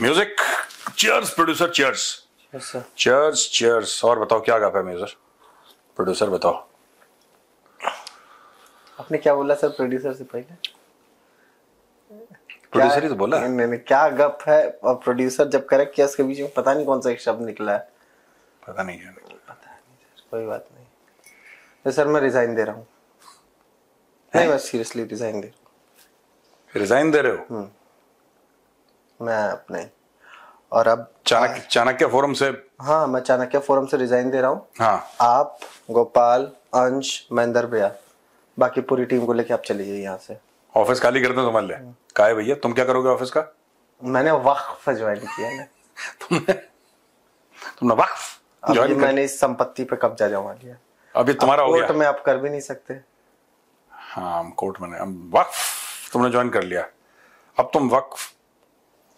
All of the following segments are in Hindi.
Music. Cheers producer, cheers. Cheers cheers. और बताओ क्या गप है म्यूजिक प्रोड्यूसर, बताओ। आपने क्या बोला सर प्रोड्यूसर से पहले? प्रोड्यूसर ही तो बोला। नहीं, क्या गप है? और प्रोड्यूसर जब करेक्ट किया उसके बीच में पता नहीं कौन सा एक शब्द निकला है। पता नहीं है। पता नहीं सर, कोई बात नहीं। तो सर मैं रिजाइन दे रहा हूँ। नहीं, मैं सीरियसली रिजाइन दे रहे हो? मैं अपने और अब चाणक्य फोरम से। हाँ, मैं चाणक्य फोरम से रिजाइन दे रहा हूँ। हाँ, आप, गोपाल, अंश, महेंद्र भैया, बाकी पूरी टीम को लेके आप चले जाइए यहाँ से। ऑफिस खाली कर दो समझ ले। का है भैया, तुम क्या करोगे ऑफिस का? मैंने वक्फ ज्वाइन किया है। तुमने वक्फ अभी मैंने इस संपत्ति पे कब्जा जमा लिया। अभी तुम्हारा हो गया। कोर्ट में आप कर भी नहीं सकते। हाँ, कोर्ट में वक्फ तुमने ज्वाइन कर लिया। अब तुम वक्फ,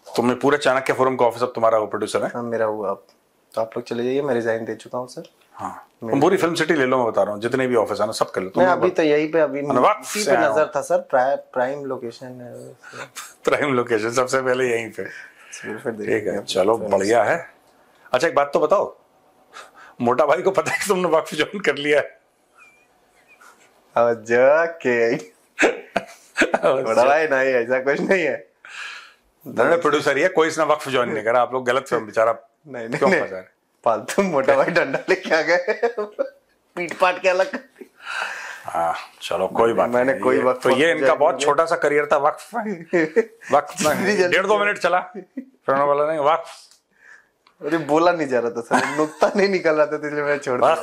तुमने पूरे चाणक्य फोरम का ऑफिस अब तुम्हारा हो, प्रोड्यूसर है। हाँ, मेरा हुआ। अब तो आप लोग चले जाइए, मैं रिजाइन दे चुका हूँ सर। हाँ, तुम पूरी फिल्म सिटी ले लो, मैं बता रहा हूँ, जितने भी ऑफिस है ना सब कर लो। मैं अभी तो यही पे अभी इसी पे नजर था सर। प्राइम लोकेशन है। प्राइम लोकेशन सबसे पहले यहीं पे। ठीक है, चलो बढ़िया है। अच्छा एक बात तो बताओ, मोटा भाई को पता है कि तुमने वक्फ ज्वाइन कर लिया है? बड़ा भाई नहीं, ऐसा कुछ नहीं है। प्रोड्यूसर ही है, कोई इसने वक्फ ज्वाइन नहीं करा। आप लोग गलत फिल्म बेचारा नहीं फालतू मोटा भाई डंडा लेके आ गए, पीट पाट के अलग। हाँ चलो कोई बात मैंने नहीं। कोई वक्त तो ये इनका बहुत छोटा सा करियर था वक्फ। वक्फ 1.5-2 मिनट चला, फिर उन्होंने बोला नहीं वक्फ। अरे बोला नहीं जा रहा था सर, नुक्ता नहीं निकल रहा था, इसलिए मैंने छोड़ दिया।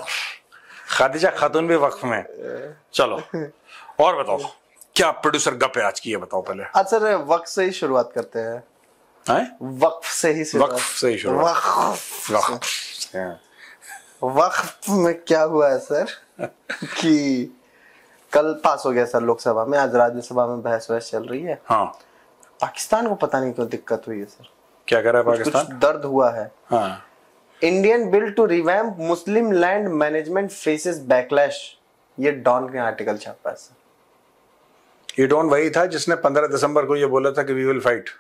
खादिजा खातून भी वक्फ में। चलो और बताओ क्या प्रोड्यूसर गप है आज की, ये बताओ पहले। आज सर वक्त से ही शुरुआत करते हैं। वक्फ से ही वक्फ में क्या हुआ है सर कि कल पास हो गया सर लोकसभा में, आज राज्यसभा में बहस चल रही है। हाँ, पाकिस्तान को पता नहीं क्यों दिक्कत हुई है सर। क्या कर रहा है पाकिस्तान? कुछ दर्द हुआ है। हाँ। Indian bill to revamp Muslim land management faces backlash, ये डॉन के आर्टिकल छापा है सर। ये डॉन वही था जिसने 15 दिसंबर को ये बोला था कि वी विल फाइट,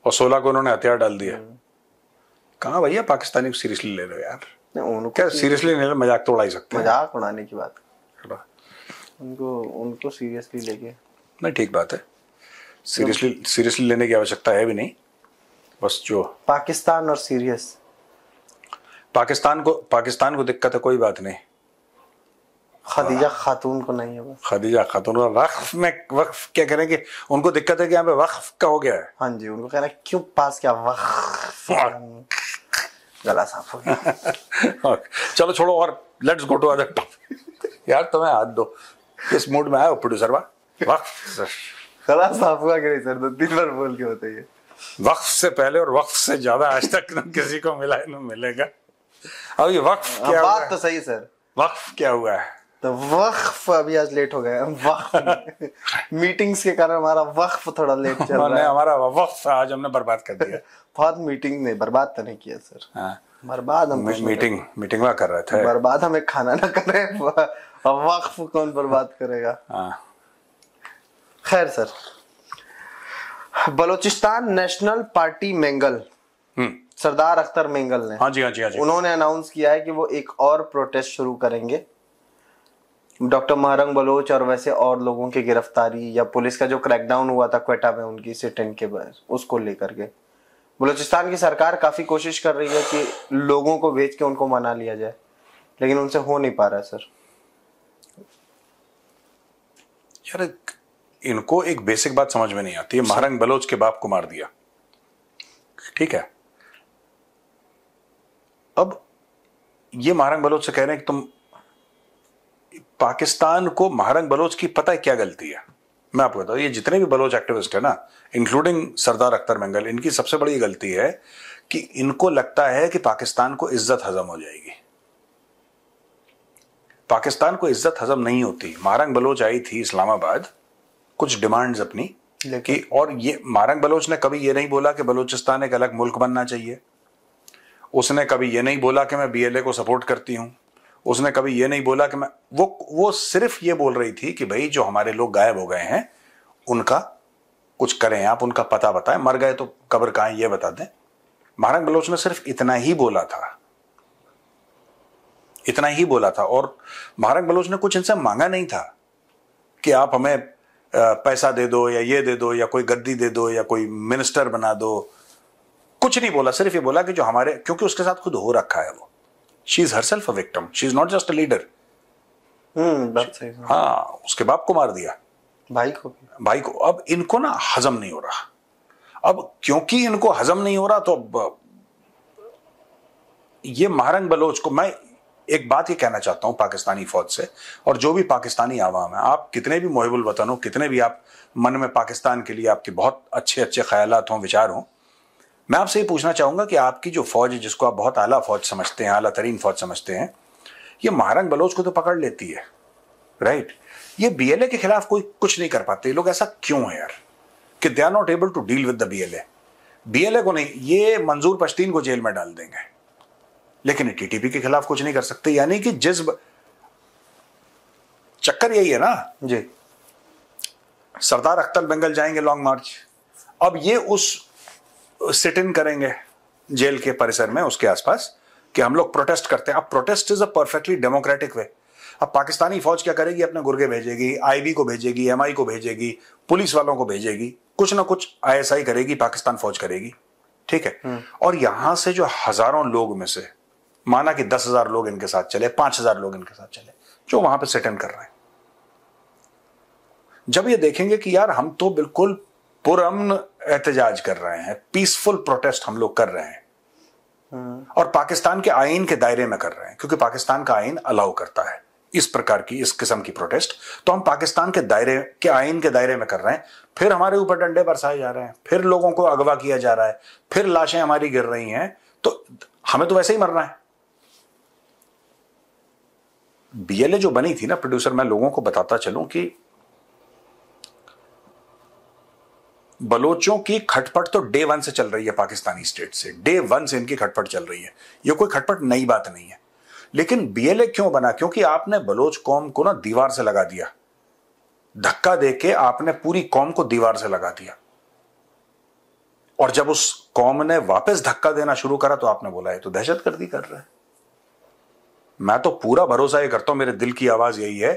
और 16 को उन्होंने हथियार डाल दिया। कहाँ भैया पाकिस्तानी को सीरियसली ले रहे हो यार? क्या सीरियसली नहीं ले, मजाक तो उड़ा ही सकते हैं। मजाक उड़ाने की बात, उनको सीरियसली लेके नहीं, ठीक बात है। सीरियसली लेने की आवश्यकता है भी नहीं। बस जो पाकिस्तान और सीरियस, पाकिस्तान को दिक्कत है, कोई बात नहीं। खदीजा खातून को नहीं है बस। खदीजा खातून वक्फ क्या करेंगे? उनको दिक्कत है कि यहाँ पे वक्फ का हो गया है। हाँ जी, उनको कहना है क्यों पास किया वक्फ। गला साफ हो गया। चलो छोड़ो और let's go to other topic. यार तुम्हें हाथ दो, किस मूड में आए हो प्रोड्यूसर? वक्फ गला साफ हुआ कि नहीं सर? 2-3 बार बोल के होता है। वक्फ से पहले और वक्फ से ज्यादा आज तक न किसी को मिला है न मिलेगा। अब ये वक्फ क्या हुआ? बात तो सही सर, वक्फ क्या हुआ है? तो वक्फ अभी आज लेट हो गया। वक्फ मीटिंग्स के कारण हमारा वक्फ थोड़ा लेट चल रहा है। हमारा वक्फ आज हमने बर्बाद कर दिया। बहुत मीटिंग ने बर्बाद तो नहीं किया सर। हाँ। बर्बाद हम मीटिंग में कर रहे थे। बर्बाद हमें खाना ना करे, वक्फ कौन बर्बाद करेगा? हाँ। खैर sir, Balochistan national party Mengal, Sardar Akhtar Mengal ने, हाँ जी, उन्होंने अनाउंस किया है कि वो एक और प्रोटेस्ट शुरू करेंगे डॉक्टर महरंग बलोच और वैसे और लोगों की गिरफ्तारी या पुलिस का जो क्रैकडाउन हुआ था क्वेटा में उनकी सिट-इन के बाद, उसको लेकर के बलूचिस्तान की सरकार काफी कोशिश कर रही है कि लोगों को भेज के उनको मना लिया जाए, लेकिन उनसे हो नहीं पा रहा है सर। यार इनको एक बेसिक बात समझ में नहीं आती है। महरंग बलोच के बाप को मार दिया, ठीक है। अब ये महरंग बलोच से कह रहे हैं कि तुम पाकिस्तान को, महरंग बलोच की पता है क्या गलती है? मैं आपको बताऊं, ये जितने भी बलोच एक्टिविस्ट है ना, इंक्लूडिंग सरदार अख्तर मेंगल, इनकी सबसे बड़ी गलती है कि इनको लगता है कि पाकिस्तान को इज्जत हजम हो जाएगी। पाकिस्तान को इज्जत हजम नहीं होती। महरंग बलोच आई थी इस्लामाबाद कुछ डिमांड्स अपनी कि, और ये महरंग बलोच ने कभी ये नहीं बोला कि बलूचिस्तान एक अलग मुल्क बनना चाहिए। उसने कभी ये नहीं बोला कि मैं बीएलए को सपोर्ट करती हूं। उसने कभी ये नहीं बोला कि मैं, वो सिर्फ ये बोल रही थी कि भाई जो हमारे लोग गायब हो गए हैं उनका कुछ करें, आप उनका पता बताएं, मर गए तो कब्र कहां है ये बता दें। महारंग बलोच ने सिर्फ इतना ही बोला था, इतना ही बोला था। और महारंग बलोच ने कुछ इनसे मांगा नहीं था कि आप हमें पैसा दे दो या ये दे दो या कोई गद्दी दे दो या कोई मिनिस्टर बना दो, कुछ नहीं बोला। सिर्फ ये बोला कि जो हमारे, क्योंकि उसके साथ खुद हो रखा है वो, she is herself a victim, she is not just a leader. बात सही है। हाँ, उसके बाप को मार दिया, भाई को भी। भाई को। अब इनको ना हजम नहीं हो रहा, अब क्योंकि इनको हजम नहीं हो रहा तो अब ये महारंग बलोच को, मैं एक बात ये कहना चाहता हूं पाकिस्तानी फौज से और जो भी पाकिस्तानी आवाम है, आप कितने भी मुहिबुल वतन हो, कितने भी आप मन में पाकिस्तान के लिए आपके बहुत अच्छे अच्छे ख्यालात हों, विचार हों, मैं आपसे ये पूछना चाहूंगा कि आपकी जो फौज है, जिसको आप बहुत आला फौज समझते हैं, आला तरीन फौज समझते हैं, ये महारंग बलोच को तो पकड़ लेती है, राइट? ये बीएलए के खिलाफ कोई कुछ नहीं कर पाते। लोग ऐसा क्यों है यार कि they are not able to deal with the BLA? BLA को नहीं, ये मंजूर पश्तीन को जेल में डाल देंगे, लेकिन टीटीपी के खिलाफ कुछ नहीं कर सकते। यानी कि चक्कर यही है ना जी। सरदार अख्तर बेंगल जाएंगे लॉन्ग मार्च, अब ये उस सिट इन करेंगे जेल के परिसर में, उसके आसपास, कि हम लोग प्रोटेस्ट करते हैं। अब protest is a perfectly democratic वे। अब पाकिस्तानी फौज क्या करेगी? अपने गुर्गे भेजेगी, आईबी को भेजेगी, एमआई को भेजेगी, पुलिस वालों को भेजेगी, कुछ ना कुछ आईएसआई करेगी, पाकिस्तान फौज करेगी, ठीक है। और यहां से जो हजारों लोग में से, माना कि 10,000 लोग इनके साथ चले, 5,000 लोग इनके साथ चले, जो वहां पे सिट इन कर रहे हैं, जब ये देखेंगे कि यार हम तो बिल्कुल पुरअमन एहतजाज कर रहे हैं, पीसफुल प्रोटेस्ट हम लोग कर रहे हैं, और पाकिस्तान के आईन के दायरे में कर रहे हैं, क्योंकि पाकिस्तान का आईन अलाउ करता है इस प्रकार की, इस किस्म की प्रोटेस्ट, तो हम पाकिस्तान के दायरे के आईन के दायरे में कर रहे हैं, फिर हमारे ऊपर डंडे बरसाए जा रहे हैं, फिर लोगों को अगवा किया जा रहा है, फिर लाशें हमारी गिर रही हैं, तो हमें तो वैसे ही मरना है। बीएलए जो बनी थी ना प्रोड्यूसर, मैं लोगों को बताता चलूं कि बलोचों की खटपट तो डे वन से चल रही है, पाकिस्तानी स्टेट से डे वन से इनकी खटपट चल रही है, ये कोई खटपट नई बात नहीं है। लेकिन बीएलए क्यों बना? क्योंकि आपने बलोच कौम को ना दीवार से लगा दिया, धक्का देके आपने पूरी कौम को दीवार से लगा दिया, और जब उस कौम ने वापस धक्का देना शुरू करा तो आपने बोला है तो दहशतगर्दी कर रहा है। मैं तो पूरा भरोसा ये करता हूं, मेरे दिल की आवाज यही है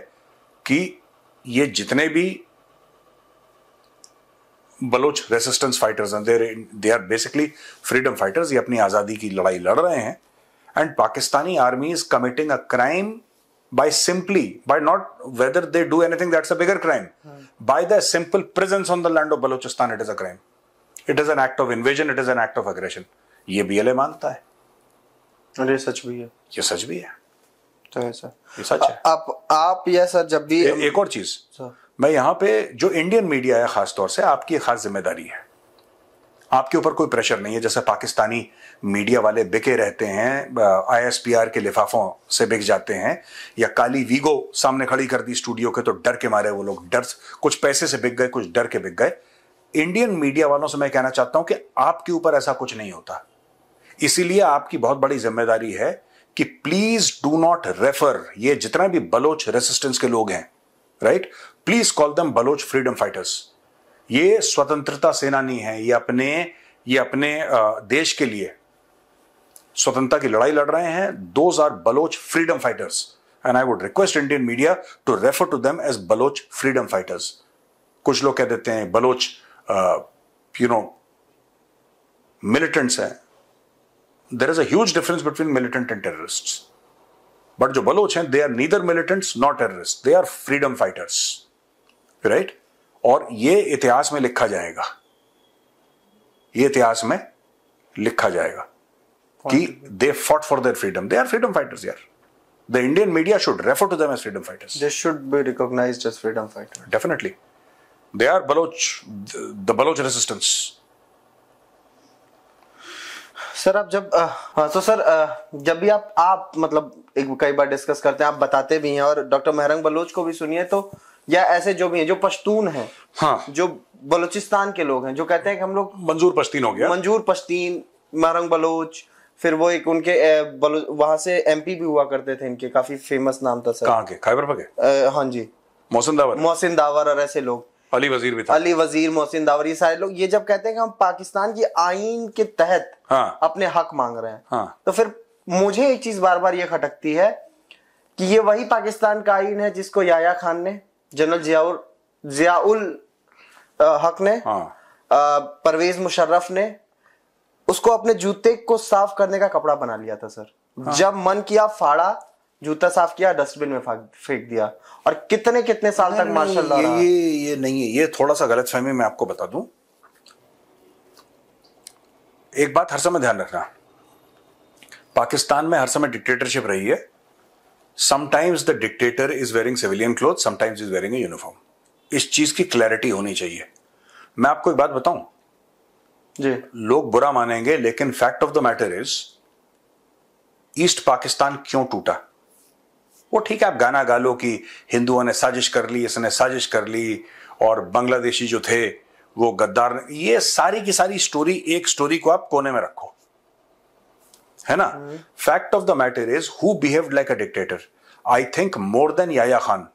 कि ये जितने भी बलोच रेसिस्टेंस फाइटर्स हैं, they are basically freedom fighters, ये अपनी आजादी की लड़ाई लड़ रहे हैं, and Pakistani army is committing a crime by not whether they do anything that's a bigger crime, by the simple presence on the land of Balochistan, it is a crime, it is an act of invasion, it is an act of aggression। ये बीएलए मानता है, और ये सच भी है, ये सच भी है, तो है सर, ये सच है। आप यह सर जब भी एक और चीज, मैं यहां पे जो इंडियन मीडिया है, खासतौर से आपकी खास जिम्मेदारी है, आपके ऊपर कोई प्रेशर नहीं है। जैसे पाकिस्तानी मीडिया वाले बिके रहते हैं, आईएसपीआर के लिफाफों से बिक जाते हैं, या काली वीगो सामने खड़ी कर दी स्टूडियो के तो डर के मारे वो लोग, डर, कुछ पैसे से बिक गए, कुछ डर के बिक गए। इंडियन मीडिया वालों से मैं कहना चाहता हूं कि आपके ऊपर ऐसा कुछ नहीं होता, इसीलिए आपकी बहुत बड़ी जिम्मेदारी है कि प्लीज डू नॉट रेफर, ये जितना भी बलोच रेसिस्टेंस के लोग हैं, right, please call them Baloch freedom fighters. ये स्वतंत्रता सेनानी है, ये अपने देश के लिए स्वतंत्रता की लड़ाई लड़ रहे हैं। Those are Baloch freedom fighters, and I would request Indian media to refer to them as Baloch freedom fighters. कुछ लोग कह देते हैं बलोच मिलिटेंट्स हैं। There is a huge difference between militant and terrorists, but जो बलोच हैं, they are neither militants not terrorist, they are freedom fighters, right. और ये इतिहास में लिखा जाएगा, ये इतिहास में लिखा जाएगा कि they fought for their freedom, they are freedom fighters यार। The Indian media should refer to them as freedom fighters, they should be recognised as freedom fighter, definitely. They are the Baloch resistance. Sir आप जब हाँ, तो सर जब भी आप मतलब एक कई बार डिस्कस करते हैं, आप बताते भी हैं, और डॉक्टर महरंग बलोच को भी सुनिए, तो या ऐसे जो भी हैं, जो पश्तून हैं, हाँ, जो बलूचिस्तान के लोग हैं, जो कहते हैं कि हम लोग मंजूर पश्तीन हो गया, मंजूर पश्तीन, महरंग बलोच, फिर वो एक उनके वहां से एमपी भी हुआ करते थे, इनके काफी फेमस नाम था सर। कहाँ के? खैबर पखे? हाँ जी, मोहसिन दावर और ऐसे लोग, अली वजीर भी था, अली वजीर, मोहसिन दावर, ये सारे लोग ये जब कहते हैं कि हम पाकिस्तान की आईन के तहत हाँ, अपने हक मांग रहे हैं, हाँ, तो फिर मुझे एक चीज बार बार ये खटकती है कि ये वही पाकिस्तान का आईन है जिसको याया खान ने, जनरल जियाउल हक ने, हाँ, परवेज मुशर्रफ ने उसको अपने जूते को साफ करने का कपड़ा बना लिया था सर। हाँ। जब मन किया फाड़ा, जूता साफ किया, डस्टबिन में फेंक दिया, और कितने कितने साल तक मार्शल लॉ रहा। ये नहीं है, ये थोड़ा सा गलत फहमी मैं आपको बता दूं। एक बात हर समय ध्यान रखना, पाकिस्तान में हर समय डिक्टेटरशिप रही है। Sometimes the dictator is wearing civilian cloth, sometimes is wearing a uniform. इस चीज की क्लैरिटी होनी चाहिए। मैं आपको एक बात बताऊं जी, लोग बुरा मानेंगे लेकिन fact of the matter is east Pakistan क्यों टूटा। वो ठीक है, आप गाना गा लो कि हिंदुओं ने साजिश कर ली, इसने साजिश कर ली, और बांग्लादेशी जो थे वो गद्दार, ये सारी की सारी स्टोरी, एक स्टोरी को आप कोने में रखो, है ना। Fact of the matter is who behaved like a dictator, I think more than Yahya Khan.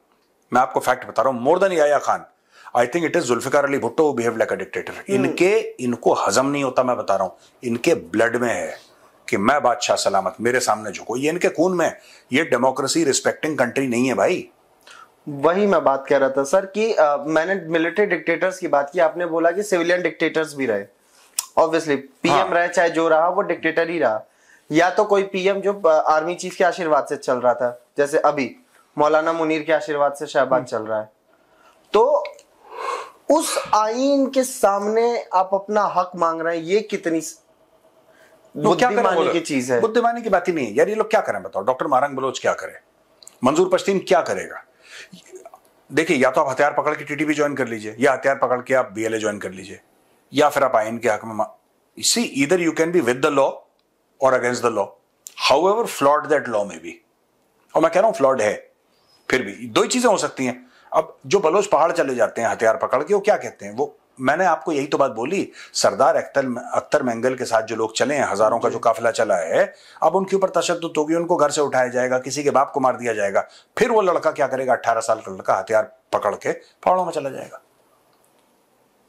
मैं आपको फैक्ट बता रहा हूं, more than Yahya Khan I think it is Zulfikar Ali Bhutto who behaved like a dictator. इनको हजम नहीं होता, मैं बता रहा हूं, इनके ब्लड में है कि मैं बादशाह सलामत, मेरे सामने झुको, ये इनके खून में। ये डेमोक्रेसी रिस्पेक्टिंग कंट्री नहीं है भाई। वही मैं बात कह रहा था सर कि मैंने मिलिट्री डिक्टेटर्स की बात की, आपने बोला कि सिविलियन डिक्टेटर्स भी रहे। ऑब्वियसली पीएम रहे चाहे जो रहा, वो डिक्टेटर ही रहा। या तो कोई पीएम जो आर्मी चीफ के आशीर्वाद से चल रहा था, जैसे अभी मौलाना मुनीर के आशीर्वाद से शहबाज चल रहा है, तो उस आईन के सामने आप अपना हक मांग रहे हैं, ये कितनी बुद्धिमानी की चीज है। बुद्धिमानी की बात ही नहीं है यार। ये लोग क्या करें बताओ, डॉक्टर मारंग बलोच क्या करे, मंजूर पश्तीन क्या करेगा। देखिए, या तो आप हथियार पकड़ के टीटीपी ज्वाइन कर लीजिए, या हथियार पकड़ के आप बीएलए ज्वाइन कर लीजिए, या फिर आप आईन के हक में see either you can be with the law और against the law, however flawed that law में भी। और मैं कह रहा हूं फ्लॉड है, फिर भी दो ही चीजें हो सकती हैं। अब जो बलोच पहाड़ चले जाते हैं हथियार पकड़ के, वो क्या कहते हैं, वो मैंने आपको यही तो बात बोली, सरदार अख्तर मेंगल के साथ जो लोग चले हैं, हजारों का जो काफिला चला है, अब उनके ऊपर तशद्दुद होगी, उनको घर से उठाया जाएगा, किसी के बाप को मार दिया जाएगा, फिर वो लड़का क्या करेगा, 18 साल का लड़का हथियार पकड़ के पहाड़ों में चला जाएगा।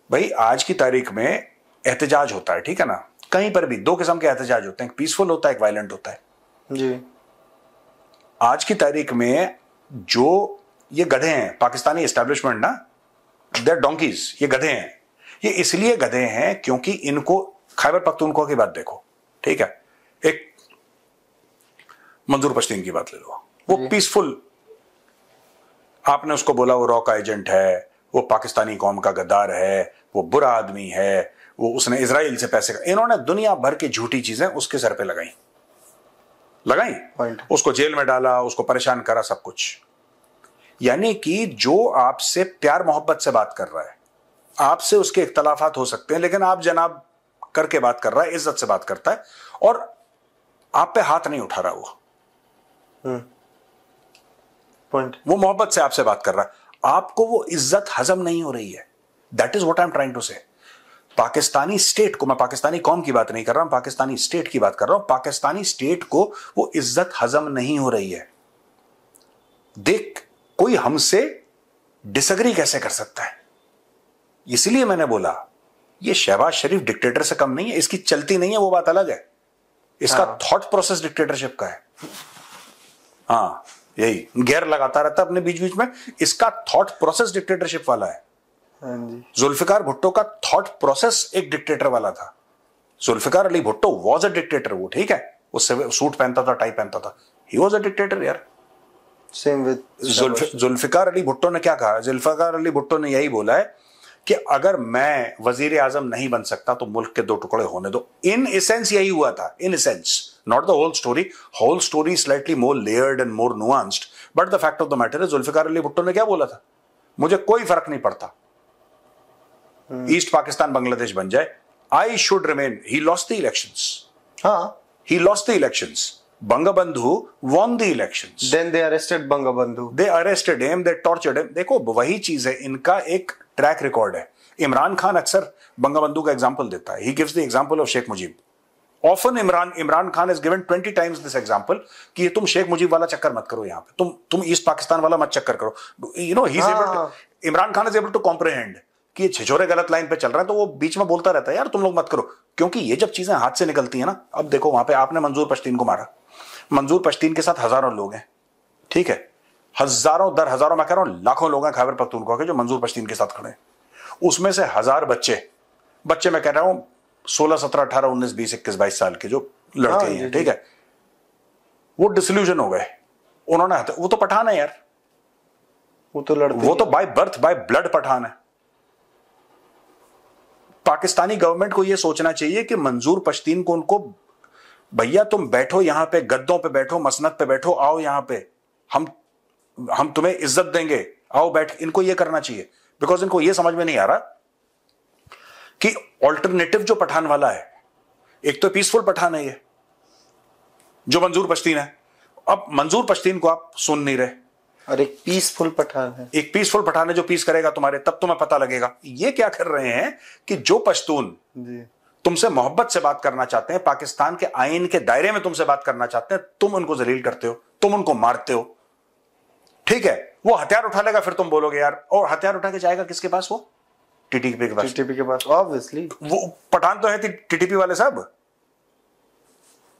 भाई आज की तारीख में एहतजाज होता है, ठीक है ना, कहीं पर भी दो किस्म के एहतजाज होते हैं, एक पीसफुल होता है, एक वायलेंट होता है जी। आज की तारीख में जो ये गधे हैं पाकिस्तानी एस्टैब्लिशमेंट ना, दे आर डोंकीज, ये गधे हैं। ये इसलिए गधे हैं क्योंकि इनको, खैबर पख्तूनख्वा की बात देखो, ठीक है, एक मंजूर पश्तीन की बात ले लो, वो पीसफुल, आपने उसको बोला वो रॉ का एजेंट है, वो पाकिस्तानी कौम का गद्दार है, वो बुरा आदमी है, वो उसने इजराइल से पैसे का, इन्होंने दुनिया भर की झूठी चीजें उसके सर पे लगाई, उसको जेल में डाला, उसको परेशान करा, सब कुछ। यानी कि जो आपसे प्यार मोहब्बत से बात कर रहा है, आपसे उसके इख्तलाफात हो सकते हैं, लेकिन आप जनाब करके बात कर रहा है, इज्जत से बात करता है, और आप पे हाथ नहीं उठा रहा वो मोहब्बत से आपसे बात कर रहा है, आपको वो इज्जत हजम नहीं हो रही है। That is what I am trying to say. Pakistani state को, मैं पाकिस्तानी कौम की बात नहीं कर रहा हूं, पाकिस्तानी स्टेट की बात कर रहा हूं, पाकिस्तानी स्टेट को वो इज्जत हजम नहीं हो रही है। देख, कोई हमसे डिसएग्री कैसे कर सकता है। इसलिए मैंने बोला ये शहबाज शरीफ डिक्टेटर से कम नहीं है, इसकी चलती नहीं है वो बात अलग है, इसका थॉट प्रोसेस डिक्टेटरशिप का है। हाँ, यही गैर लगाता रहता अपने बीच बीच में, इसका थॉट प्रोसेस डिक्टेटरशिप वाला है। जुल्फिकार भुट्टो का थॉट प्रोसेस एक डिक्टेटर वाला था। Zulfikar Ali Bhutto was a dictator, वो ठीक है, वो सूट पहनता था, टाई पहनता था, ही वाज अ डिक्टेटर यार। सेम विद जुल्फिकार अली भुट्टो ने क्या कहा, जुल्फिकार अली भुट्टो ने यही बोला है कि अगर मैं वजीर आजम नहीं बन सकता तो मुल्क के दो टुकड़े होने दो। इन एसेंस यही हुआ था, in essence, not the whole story slightly more layered and more nuanced, but the fact of the matter है जुल्फिकार अली भुट्टो ने क्या बोला था, मुझे कोई फर्क नहीं पड़ता ईस्ट पाकिस्तान बांग्लादेश बन जाए, I should remain. He lost the elections, हाँ, he lost the elections. Bangabandhu won the elections. Then they arrested Bangabandhu. They arrested him, they tortured him. देखो वही चीज है, इनका एक ट्रैक रिकॉर्ड है। इमरान खान अक्सर बंगबंधु का एग्जांपल देता है, he gives the example of Sheikh Mujib. Often Imran Khan is given 20 times this example कि ये तुम शेख मुजीब वाला चक्कर मत करो, यहां पे तुम ईस्ट पाकिस्तान वाला मत चक्कर करो। He is able, Imran Khan is able to comprehend कि ये छिछोरे गलत लाइन पे चल रहे हैं, तो वो बीच में बोलता रहता है यार तुम लोग मत करो, क्योंकि ये जब चीजें हाथ से निकलती है ना। अब देखो वहां पे आपने मंजूर पश्तीन को मारा, मंजूर पश्तीन के साथ हजारों लोग हैं, ठीक है, हजारों दर हजारों, मैं कह रहा हूं लाखों लोग हैं खैबर पख्तूनख्वा के जो मंजूर पश्तीन के साथ खड़े हैं। उसमें से 1000 बच्चे मैं कह रहा हूं 16, 17, 18, 19, 20, 21, 22 साल के जो लड़के हैं, ठीक है, वो डिसल्यूजन हो गए। उन्होंने, वो तो पठान है यार, वो तो by birth by blood Pathan है। पाकिस्तानी गवर्नमेंट को यह सोचना चाहिए कि मंजूर पश्तीन को, उनको भैया तुम बैठो यहां पे, गद्दों पे बैठो, मसनद पे बैठो, आओ यहां पे, हम तुम्हें इज्जत देंगे, आओ बैठ। इनको यह करना चाहिए, बिकॉज इनको यह समझ में नहीं आ रहा कि ऑल्टरनेटिव जो पठान वाला है, एक तो पीसफुल पठान है ये जो मंजूर पश्तीन है, अब मंजूर पश्तीन को आप सुन नहीं रहे, और एक पीसफुल पठान है, एक पीसफुल पठान है जो पीस करेगा तुम्हारे, तब तुम्हें पता लगेगा। ये क्या कर रहे हैं कि जो पश्तून तुमसे मोहब्बत से बात करना चाहते हैं, पाकिस्तान के आईन के दायरे में तुमसे बात करना चाहते हैं, तुम उनको जलील करते हो, तुम उनको मारते हो, ठीक है। वो हथियार उठा लेगा, फिर तुम बोलोगे यार, और हथियार उठा के जाएगा किसके पास? वो टीटीपी के पास ऑब्वियसली। वो पठान तो है टीटीपी वाले साहब,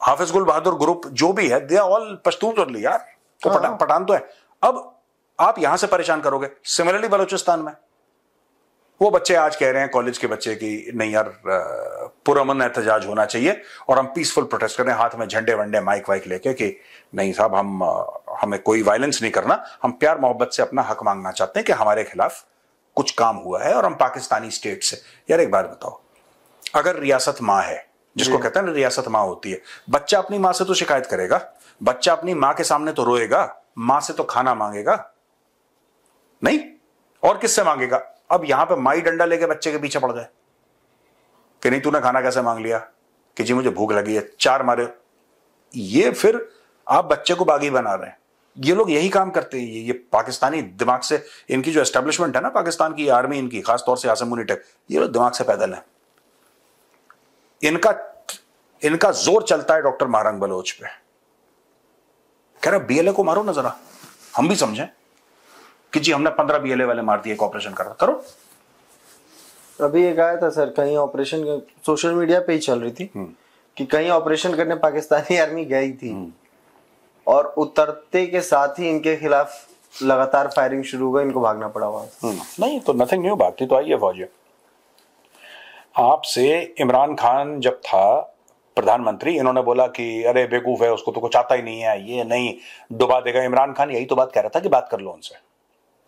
हाफिज गुल बहादुर ग्रुप जो भी है, they are all Pashtun only यार, तो पठान तो है। अब आप यहां से परेशान करोगे। सिमिलरली बलूचिस्तान में वो बच्चे आज कह रहे हैं, कॉलेज के बच्चे, कि नहीं यार पुरअमन एहतजाज होना चाहिए और हम पीसफुल प्रोटेस्ट कर रहे हैं, हाथ में झंडे वंडे माइक वाइक लेके, कि नहीं साहब हमें कोई वायलेंस नहीं करना, हम प्यार मोहब्बत से अपना हक मांगना चाहते हैं कि हमारे खिलाफ कुछ काम हुआ है और हम पाकिस्तानी स्टेट से। यार एक बात बताओ, अगर रियासत मां है, जिसको कहते हैं ना रियासत मां होती है, बच्चा अपनी मां से तो शिकायत करेगा, बच्चा अपनी मां के सामने तो रोएगा, मां से तो खाना मांगेगा नहीं, और किससे मांगेगा? अब यहां पे माई डंडा लेके बच्चे के पीछे पड़ जाए कि नहीं तूने खाना कैसे मांग लिया, कि जी मुझे भूख लगी है, 4 मारे, ये फिर आप बच्चे को बागी बना रहे हैं। ये लोग यही काम करते हैं, ये पाकिस्तानी दिमाग से, इनकी जो एस्टेब्लिशमेंट है ना पाकिस्तान की आर्मी, इनकी खासतौर से आसिम मुनी टेक, ये लोग दिमाग से पैदल है। इनका जोर चलता है डॉक्टर महरंग बलोच पे, कह रहा बीएलए को मारो ना जरा, हम भी समझें कि जी हमने 15 बीएलए वाले मार दिए, ऑपरेशन कर करो। अभी एक आया था सर, कहीं ऑपरेशन, सोशल मीडिया पे ही चल रही थी कि कहीं ऑपरेशन करने पाकिस्तानी आर्मी गई थी और उतरते के साथ ही इनके खिलाफ लगातार फायरिंग शुरू हो गई, इनको भागना पड़ा वहां। नहीं तो नथिंग न्यू, भागती तो आई है फौजी। आपसे इमरान खान जब था प्रधानमंत्री, इन्होंने बोला कि अरे बेवकूफ है, उसको तो कुछ आता ही नहीं है, ये नहीं डुबा देगा। इमरान खान यही तो बात कह रहा था कि बात कर लो उनसे।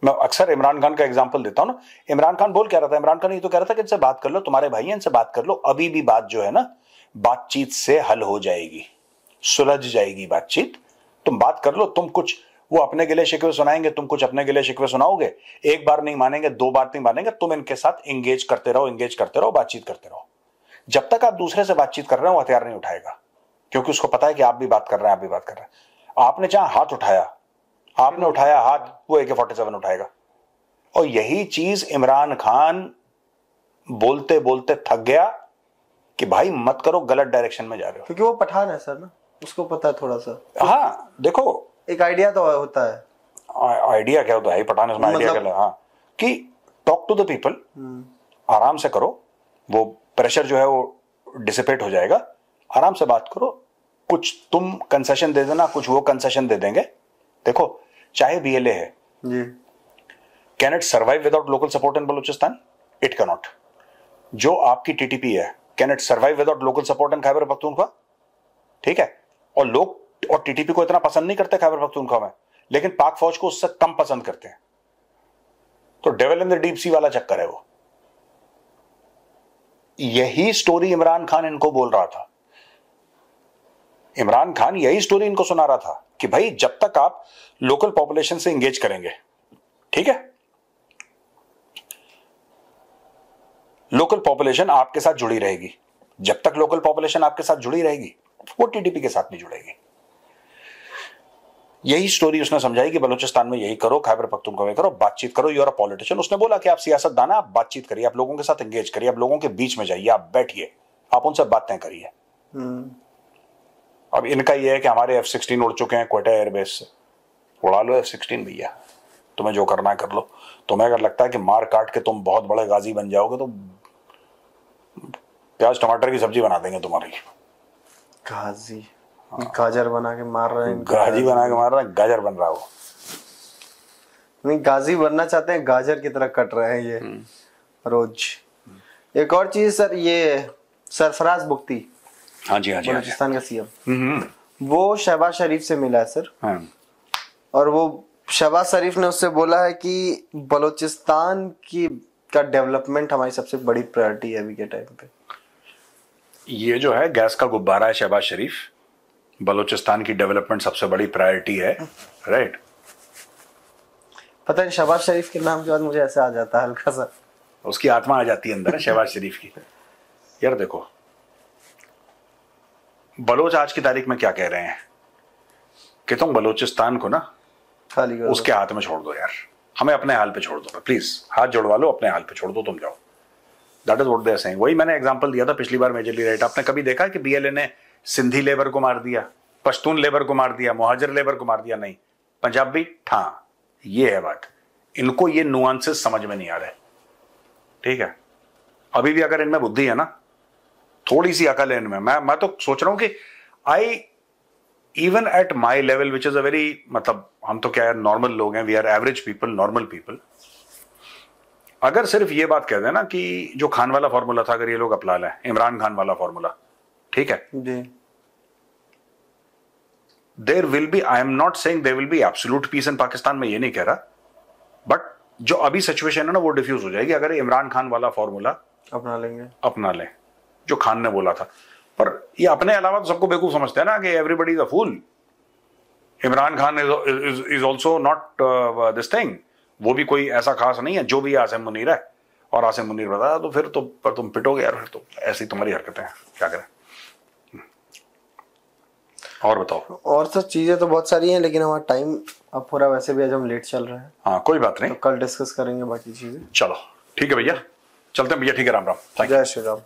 मैं अक्सर इमरान खान का एग्जांपल देता हूं ना। इमरान खान बोल क्या रहा था, इमरान खान ये तो कह रहा था कि इनसे बात कर लो, तुम्हारे भाई हैं, इनसे बात कर लो, अभी भी बात जो है ना बातचीत से हल हो जाएगी, सुलझ जाएगी बातचीत, तुम बात कर लो। तुम कुछ वो अपने गिले शिकवे सुनाएंगे, तुम कुछ अपने गिले शिकवे सुनाओगे, एक बार नहीं मानेंगे, 2 बार नहीं मानेंगे, तुम इनके साथ एंगेज करते रहो, बातचीत करते रहो। जब तक आप दूसरे से बातचीत कर रहे हो, हथियार नहीं उठाएगा, क्योंकि उसको पता है कि आप भी बात कर रहे हैं, आप भी बात कर रहे हैं। आपने जहां हाथ उठाया, आपने उठाया हाथ, वो AK-47 उठाएगा। और यही चीज इमरान खान बोलते बोलते थक गया कि भाई मत करो, गलत डायरेक्शन में जा रहे हो। क्योंकि वो पठान है सर ना, उसको पता है थोड़ा सा। हाँ देखो, एक आइडिया तो होता है। आइडिया क्या होता है पठान, उसमें आइडिया क्या? हाँ, कि टॉक टू द पीपल, आराम से करो, वो प्रेशर जो है वो डिसिपेट हो जाएगा, आराम से बात करो, कुछ तुम कंसेशन दे देना, कुछ वो कंसेशन दे देंगे। देखो चाहे बीएलए है जी, can it survive without local support in Balochistan? It can not. जो आपकी टीटीपी है, can it survive without local support in Khyber Pakhtunkhwa? ठीक है, और लोग और टीटीपी को इतना पसंद नहीं करते खैबर पख्तूनख्वा में, लेकिन पाक फौज को उससे कम पसंद करते हैं। तो devil in the deep sea वाला चक्कर है वो। यही स्टोरी इमरान खान इनको बोल रहा था, इमरान खान यही स्टोरी इनको सुना रहा था कि भाई जब तक आप लोकल पॉपुलेशन से एंगेज करेंगे, ठीक है, लोकल पॉपुलेशन आपके साथ जुड़ी रहेगी, जब तक लोकल पॉपुलेशन आपके साथ जुड़ी रहेगी, वो टीटीपी के साथ नहीं जुड़ेगी। यही स्टोरी उसने समझाई कि बलूचिस्तान में यही करो, खैबर पख्तूनख्वा में करो, बातचीत करो, यू आर अ पॉलिटिशियन। उसने बोला कि आप सियासतदान हैं, आप बातचीत करिए, आप लोगों के साथ एंगेज करिए, आप लोगों के बीच में जाइए, आप बैठिए, आप उनसे बातें करिए, अब इनका ये है कि हमारे F-16 उड़ चुके हैं क्वेटा एयरबेस से, उड़ा लो F-16 भैया, तुम्हें जो करना है कर लो। तुम्हें अगर लगता है कि मार काट के तुम बहुत बड़े गाजी बन जाओगे तो प्याज टमाटर की सब्जी बना देंगे तुम्हारी। गाजी, गाजर बना के मार रहे हैं, गाजी बना के मार रहा है, गाजर बन रहा हो। नहीं, गाजी बनना चाहते हैं, गाजर की तरह कट रहे हैं ये रोज। एक और चीज सर, ये सरफराज बुख्ती, हाँ जी हाँ जी, बलूचिस्तान का सीएम, वो शहबाज शरीफ से मिला है सर। हाँ। और वो शहबाज शरीफ ने उससे बोला है कि बलूचिस्तान की का डेवलपमेंट हमारी सबसे बड़ी प्रायोरिटी है अभी के टाइम पे। ये जो है गैस का गुब्बारा है शहबाज शरीफ, बलूचिस्तान की डेवलपमेंट सबसे बड़ी प्रायोरिटी है, राइट। पता नहीं शहबाज शरीफ के नाम के बाद मुझे ऐसे आ जाता है हल्का सा, उसकी आत्मा आ जाती है अंदर शहबाज शरीफ की। यार देखो, बलोच आज की तारीख में क्या कह रहे हैं कि तुम बलूचिस्तान को ना खाली कर उसके हाथ में छोड़ दो यार, हमें अपने हाल पे छोड़ दो, प्लीज हाथ जोड़वा लो, अपने हाल पे छोड़ दो, तुम जाओ। That is what they are saying. वही मैंने एग्जांपल दिया था पिछली बार मेजरली राइट। आपने कभी देखा कि बीएलए ने सिंधी लेबर को मार दिया, पश्तून लेबर को मार दिया, मुहाजिर लेबर को मार दिया? नहीं, पंजाबी हाँ, ये है बात। इनको ये नुआंसेस समझ में नहीं आ रहे, ठीक है। अभी भी अगर इनमें बुद्धि है ना, थोड़ी सी अकल है इनमें, मैं तो सोच रहा हूं कि I even at my level which is a very, मतलब हम तो क्या है, नॉर्मल लोग हैं, we are average people, normal people. अगर सिर्फ ये बात कह देना कि जो खान वाला फॉर्मूला था अगर ये लोग अपना लें, इमरान खान वाला फॉर्मूला, ठीक है जी, there will be, I am not saying there will be absolute peace in Pakistan, में ये नहीं कह रहा, बट जो अभी सिचुएशन है ना वो डिफ्यूज हो जाएगी अगर इमरान खान वाला फॉर्मूला अपना लें, जो खान ने बोला था। पर ये अपने अलावा तो सबको बेवकूफ समझते हैं ना कि everybody is a fool. Imran Khan is also not this thing, वो भी कोई ऐसा खास नहीं है, जो भी आसिम मुनीर है, और आसिम मुनीर बताया तो फिर तो पर तुम पिटोगे यार, फिर तो ऐसी तुम्हारी हरकतें हैं, क्या करें। और बताओ। और सब चीजें तो बहुत सारी हैं, लेकिन हमारा टाइम अब पूरा, वैसे भी आज हम लेट चल रहे हैं। हाँ कोई बात नहीं, तो कल डिस्कस करेंगे बाकी चीजें। चलो ठीक है भैया, चलते हैं भैया, ठीक है, राम राम, जय श्री राम।